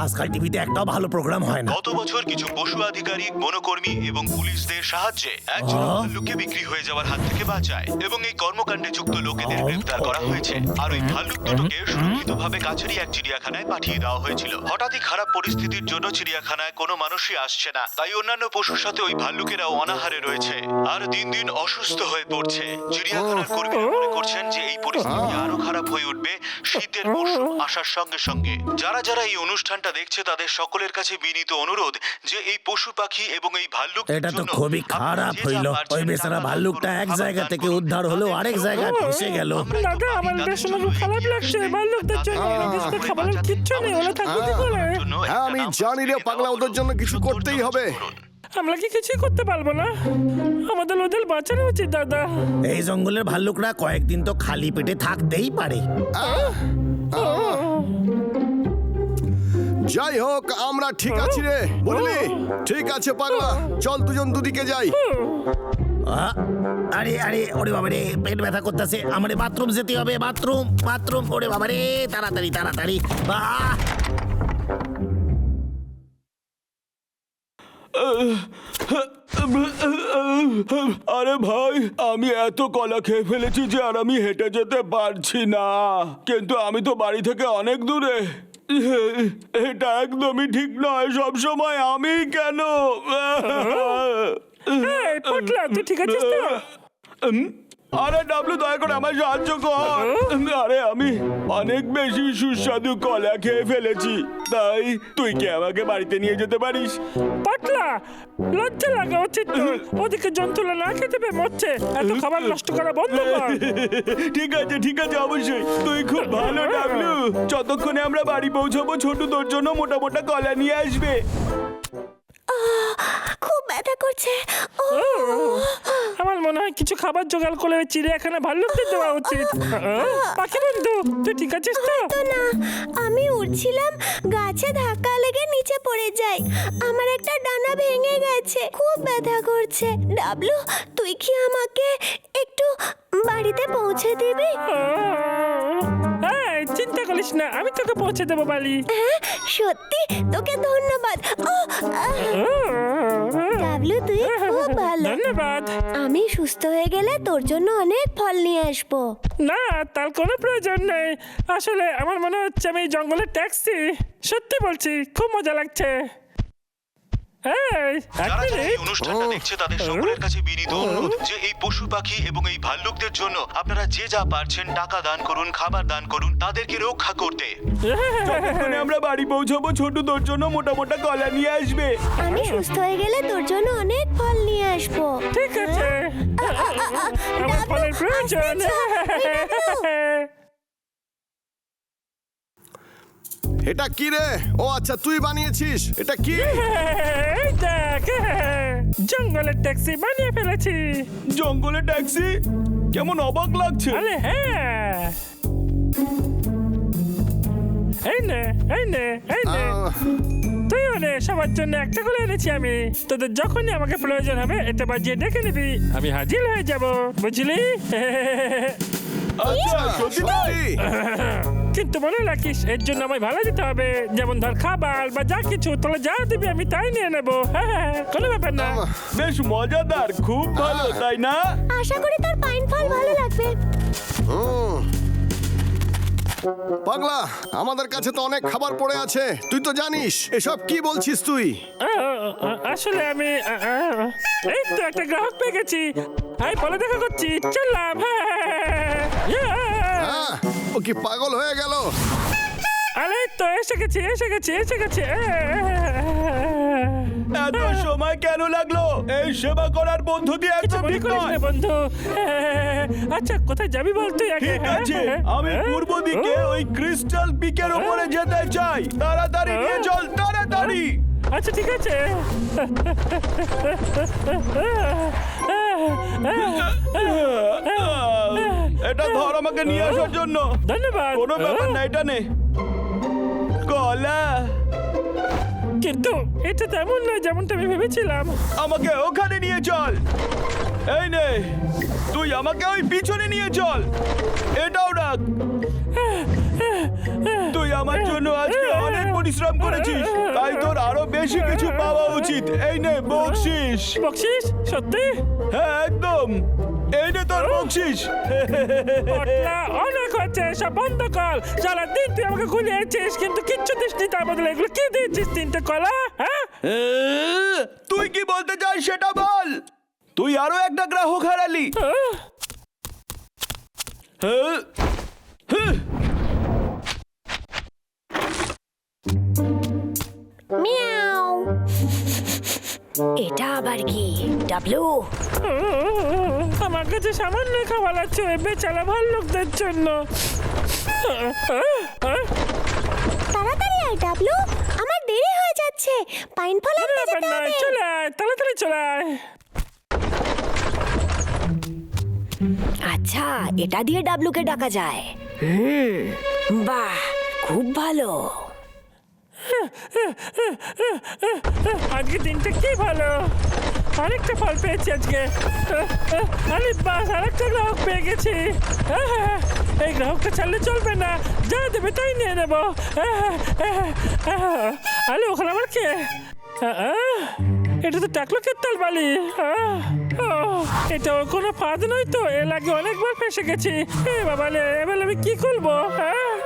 আজকাল টিভিতে একটাও ভালো প্রোগ্রাম হয় না। গত বছর কিছু পশু আধিকারিক, বনকর্মী এবং পুলিশদের সাহায্যে একজন ভাল্লুককে বিক্রি হয়ে যাওয়ার হাত থেকে বাঁচায় এবং এই কর্মকাণ্ডে যুক্ত লোকেদের গ্রেফতার করা হয়েছে। আর ওই ভাল্লুক দুটোকে সুরক্ষিতভাবে কাছেরই এক চিড়িয়াখানায় পাঠিয়ে দেওয়া হয়েছিল। হঠাৎই খারাপ পরিস্থিতির জন্য চিড়িয়াখানায় কোনো মানুষই আসছে না, তাই অন্যান্য পশুর সাথে ওই ভাল্লুকেরাও অনাহারে রয়েছে আর দিন দিন অসুস্থ হয়ে পড়ছে। চিড়িয়াখানার কর্মীরা মনে করছেন যে এই পরিস্থিতি আরো খারাপ হয়ে উঠবে শীতের মৌসুম আসার সঙ্গে সঙ্গে। যারা যারা এই অনুষ্ঠানটা দেখছে তাদের সকলের কাছে বিনীত অনুরোধ যে এই পশু পাখি এবং এই ভাল্লুক, এটা তো খুবই খারাপ হইল। ওই বেচারা ভাল্লুকটা এক জায়গা থেকে উদ্ধার হলো আরেক জায়গায় ফেসে গেল। দাদা, আমার বেশ খারাপ লাগছে। ভাল্লুকদের জন্য নির্দিষ্ট খাবারের কিচ্ছু নেই, ওরা থাকবে কি করে? হ্যাঁ, আমি জানি রে পাগলা, ওদের জন্য কিছু করতেই হবে। আমরা কি কিছুই করতে পারবো না? আমাদের ওদের বাঁচানো উচিত দাদা। এই জঙ্গলের ভাল্লুকরা কয়েকদিন তো খালি পেটে থাকতেই পারে। যাই হোক, আমরা ঠিক আছি রে, বুঝলি? ঠিক আছে পাগলা, চল দুজন দুদিকে যাই। আরে আরে, ওরে বাবা রে, পেট ব্যথা করতেছে। আমারে বাথরুম যেতে হবে। বাথরুম বাথরুম, ওরে বাবা রে, তাড়াতাড়ি তাড়াতাড়ি। আরে ভাই, আমি এত কলা খেয়ে ফেলেছি যে আর আমি হেঁটে যেতে পারছি না। কিন্তু আমি তো বাড়ি থেকে অনেক দূরে। এটা একদমই ঠিক নয়। সব সময় আমি কেন? পটলা, তুই ঠিক আছিস তো? আরে ডাবলু, দয়া করে আমার সাহায্য কর। আরে আমি অনেক বেশি সুস্বাদু কলা খেয়ে ফেলেছি, তাই তুই কি আমাকে বাড়িতে নিয়ে যেতে পারিস? পটলা, লজ্জা লাগা উচিত তোর। ওদিকে জন্তুরা না খেতে পেয়ে মরছে, এত খাবার নষ্ট করা বন্ধ কর। ঠিক আছে ঠিক আছে, অবশ্যই। তুই খুব ভালো ডাবলু। যতক্ষণে আমরা বাড়ি পৌঁছাবো, ছোটু তোর জন্য মোটা মোটা কলা নিয়ে আসবে। খুব ব্যথা করছে। আমার মনে হয় কিছু খাবার জোগাড় করে চিড়িয়াখানা ভাল্লুকদের দেওয়া উচিত। পাখি বন্ধু, তুই ঠিক আছিস তো? তো না, আমি উড়ছিলাম, গাছে ধাক্কা লেগে নিচে পড়ে যাই। আমার একটা ডানা ভেঙে গেছে, খুব ব্যথা করছে। ডাবলু, তুই কি আমাকে একটু বাড়িতে পৌঁছে দিবি? চিন্তা করিস না, আমি তোকে পৌঁছে দেবো বাড়ি। হ্যাঁ, সত্যি? তোকে ধন্যবাদ। ডাবলু, তুই খুব ভালো। ধন্যবাদ। আমি সুস্থ হয়ে গেলে তোর জন্য অনেক ফল নিয়ে আসবো। না, তার কোনো প্রয়োজন নেই। আসলে আমার মনে হচ্ছে আমি এই জঙ্গলের ট্যাক্সি। সত্যি বলছি, খুব মজা লাগছে। যারা যারা এই অনুষ্ঠানটা দেখছে তাদের সকলের কাছে বিনীত অনুরোধ যে এই পশু পাখি এবং এই ভাল্লুকদের জন্য আপনারা যে যা পারছেন টাকা দান করুন, খাবার দান করুন, তাদেরকে রক্ষা করতে। যতক্ষণে আমরা বাড়ি পৌঁছাবো, ছোটু তোর জন্য মোটা মোটা কলা নিয়ে আসবে। আমি সুস্থ হয়ে গেলে তোর জন্য অনেক ফল নিয়ে আসবো। ঠিক আছে, আমার ফলের প্রয়োজন। এটা কি রে? ও আচ্ছা, তুই বানিয়েছিস। এটা কি? দেখ, জঙ্গলের ট্যাক্সি বানিয়ে ফেলেছি। জঙ্গলে ট্যাক্সি? কেমন অবাক লাগছে। আরে হ্যাঁ, এই নে এই নে এই নে, তুইও নে। সবার জন্য একটা করে এনেছি আমি। তোদের যখনই আমাকে প্রয়োজন হবে এটা বাজিয়ে ডেকে নিবি, আমি হাজির হয়ে যাব, বুঝলি? আচ্ছা, সত্যি? কিন্তু মনে রাখিস, এর জন্য আমায় ভালো দিতে হবে। যেমন ধর খাবার বা যা কিছু, তোরা যা দিবি আমি তাই নিয়ে নেবো। হ্যাঁ, কোনো ব্যাপার না। বেশ মজাদার, খুব ভালো, তাই না? আশা করি তোর পাইন ফল ভালো লাগবে। পাগলা, আমাদের কাছে তো অনেক খাবার পড়ে আছে, তুই তো জানিস। এসব কি বলছিস তুই? আসলে আমি এই তো একটা গ্রাহক পেয়ে গেছি। এই বলে দেখা করছি, চললাম। হ্যাঁ, ও কি পাগল হয়ে গেল? আরে তো এসে গেছি এসে গেছি এসে গেছি। এত সময় কেন লাগলো? এই সেবা করার পদ্ধতি একদম ঠিক নয়। বন্ধু, আচ্ছা কোথায় যাবি বল তুই আগে? ঠিক আছে, আমি পূর্ব দিকে ওই ক্রিস্টাল পিকের উপরে যেতে চাই। তাড়াতাড়ি নিয়ে চল, তাড়াতাড়ি। আচ্ছা ঠিক আছে। এটা ধর আমাকে নিয়ে আসার জন্য। ধন্যবাদ। কোনো ব্যাপার না, এটা নে। কলা কিন্তু এটা তেমন নয় যেমনটা আমি ভেবেছিলাম। আমাকে ওখানে নিয়ে চল। এই নে, তুই আমাকে ওই পিছনে নিয়ে চল। এটাও রাখ। তুই আমার জন্য আজকে অনেক পরিশ্রম করেছিস, তাই তোর আরো বেশি কিছু পাওয়া উচিত। এই নে বকশিস। বকশিস? সত্যি? হ্যাঁ একদম, এই নে তোর বকশিস। পটলা, অনেক হচ্ছে, সব বন্ধ কর। সারাদিন তুই আমাকে গুলিয়েছিস কিন্তু কিচ্ছু দিসনি, তার বদলে এগুলো কি দিয়েছিস? 3টে কলা? হ্যাঁ, তুই কি বলতে চাস সেটা বল। তুই আরো একটা গ্রাহক হারালি। হ্যাঁ? হ্যাঁ? মিয়াও। এটা আবার কি? ডাবলু, আমার কাছে সামান্য খাবার আছে ওই বেচারা ভাল্লুকদের জন্য। তাড়াতাড়ি আয় ডাবলু, আমার দেরি হয়ে যাচ্ছে। পাইন ফল আনতে যেতে হবে। চলে আয়, তাড়াতাড়ি চলে আয়। আচ্ছা, এটা দিয়ে ডাবলুকে ডাকা যায়। বাহ, খুব ভালো। আজকে দিনটা কি ভালো, অনেকটা ফল পেয়েছি আজকে। আরে বাস, আরেকটা গ্রাহক পেয়ে গেছি। এই গ্রাহকটা ছাড়লে চলবে না, যা দেবে তাই নিয়ে নেবো। আরে ওখানে আমার কে? এটা তো টাকলুকের তালবালি। এটা ওর কোনো ফাঁদ নয় তো? এর আগে অনেকবার ফেসে গেছি। বাবা রে, এবার আমি কি করবো?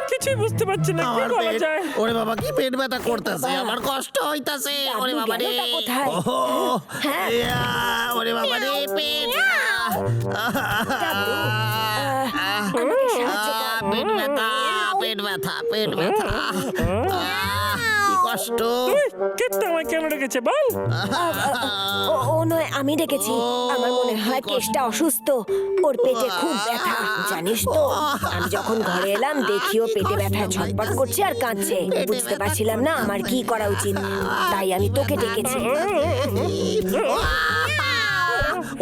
কিছুই বুঝতে পারছি না, কি আমার করা পেট, যায়? ওরে বাবা কি পেট ব্যথা করতেছে, আমার কষ্ট হইতাছে। ওরে বাবা রে, গেলোটা কোথায়? ওহো, ইয়া, ওরে বাবা রে পেট। আমাকে সাহায্য কর। পেট ব্যথা, পেট ব্যথা, পেট ব্যথা। কি কষ্ট। কিন্তু আমায় কেন রেখেছে বল? ও নয়, আমি ডেকেছি। আমার মনে হয় কেসটা অসুস্থ, ওর পেটে খুব ব্যথা। জানিস তো, আমি যখন ঘরে এলাম দেখি ও পেটে ব্যথায় ছটপট করছে আর কাঁদছে। বুঝতে পারছিলাম না আমার কি করা উচিত, তাই আমি তোকে ডেকেছি।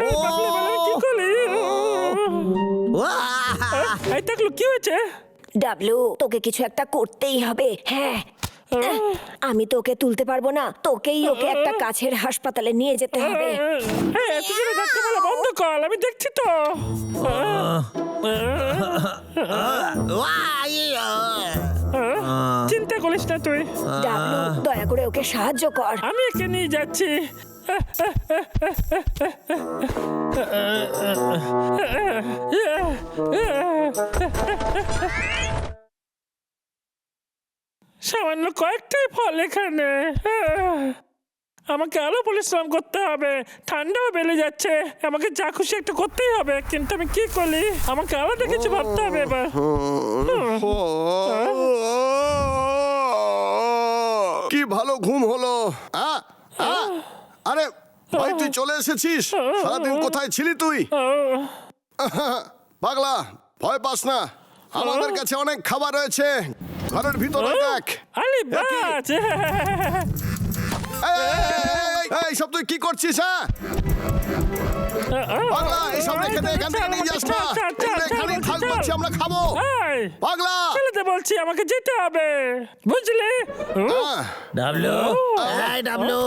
এই পাগলি বলে কি করলি? এই টাকলু, কি হয়েছে? ডাবলু, তোকে কিছু একটা করতেই হবে। হ্যাঁ, আমি তোকে তুলতে পারবো না, তোকেই ওকে একটা কাছের হাসপাতালে নিয়ে যেতে হবে। এত জোরে ধাক্কা মারা বন্ধ কর, আমি দেখছি তো। চিন্তা করিস না তুই, ডাবলু, দয়া করে ওকে সাহায্য কর। আমি একে নিয়ে যাচ্ছি। সামান্য কয়েকটাই ফল এখানে। আমাকে আরো পরিশ্রম করতে হবে, ঠান্ডাও বেড়ে যাচ্ছে। আমাকে যা খুশি একটা করতেই হবে, কিন্তু আমি কি করি? আমাকে আলাদা কিছু ভাবতে হবে এবার। কি ভালো ঘুম হলো। আরে ভাই, তুই চলে এসেছিস। সারাদিন কোথায় ছিলি তুই? পাগলা, ভয় পাস না, আমাদের কাছে অনেক খাবার রয়েছে। ঘরের ভিতরে দেখ। আরে বাস, এইসব তুই কি করছিস? পাগলা, এইসব রেখে দে, এখান থেকে নিয়ে যাস না। এগুলো এখানেই থাক, বলছি আমরা খাবো। পাগলা, চলতে বলছি, আমাকে যেতে হবে, বুঝলি? ডাবলু, এই ডাবলু।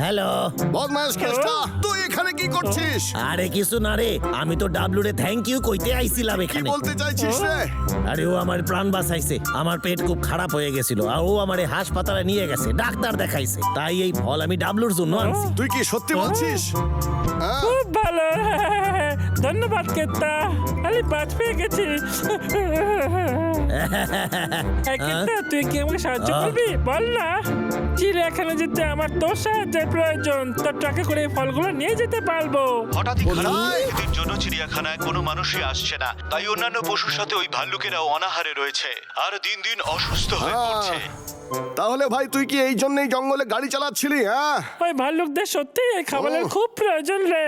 হ্যালো। বদমাইশ কেষ্টা, তুই এখানে কি করছিস? আরে কিছু না রে, আমি তো ডাবলু রে থ্যাংক ইউ কইতে আইছিলাম কি এখানে। বলতে চাইছিস রে? আরে ও আমার প্রাণ বাঁচাইছে, আমার পেট খুব খারাপ হয়ে গেছিল আর ও আমারে হাসপাতালে নিয়ে গেছে, ডাক্তার দেখাইছে। তাই এই ফল আমি ডাবলুর জন্য আনছি। তুই কি সত্যি বলছিস? খুব ভালো, ধন্যবাদ কেত্তা। আরে বাজ পেয়ে গেছি। কেত্তা, তুই কি আমাকে সাহায্য করবি? বল না। চিড়িয়াখানা যেতে আমার তোর সাহায্যের প্রয়োজন, তোর ট্রাকে করে এই ফলগুলো নিয়ে যেতে পারবো। হঠাৎই খারাপ কোথায়? পরিস্থিতির জন্য চিড়িয়াখানায় কোনো মানুষই আসছে না, তাই অন্যান্য পশুর সাথে ওই ভাল্লুকেরাও অনাহারে রয়েছে আর দিন দিন অসুস্থ হয়ে পড়ছে। তাহলে ভাই, তুই কি এই জন্যই জঙ্গলে গাড়ি চালাচ্ছিলি? হ্যাঁ, ওই ভাল্লুকদের সত্যি এই খাবারের খুব প্রয়োজন রে।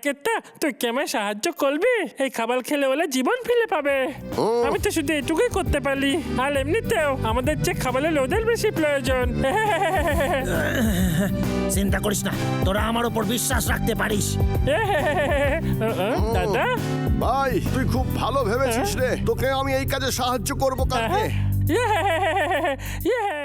কেত্তা, তুই কি আমায় সাহায্য করবি? এই খাবার খেলে ওরা জীবন ফিরে পাবে। আমি তো শুধু এটুকুই করতে পারি, আর এমনিতেও আমাদের যে খাবারের ওদের বেশি প্রয়োজন। চিন্তা করিস না, তোরা আমার উপর বিশ্বাস রাখতে পারিস। দাদা, ভাই তুই খুব ভালো ভেবেছিস রে। তোকে আমি এই কাজে সাহায্য করবো কালকে। ইয়ে, ইয়ে।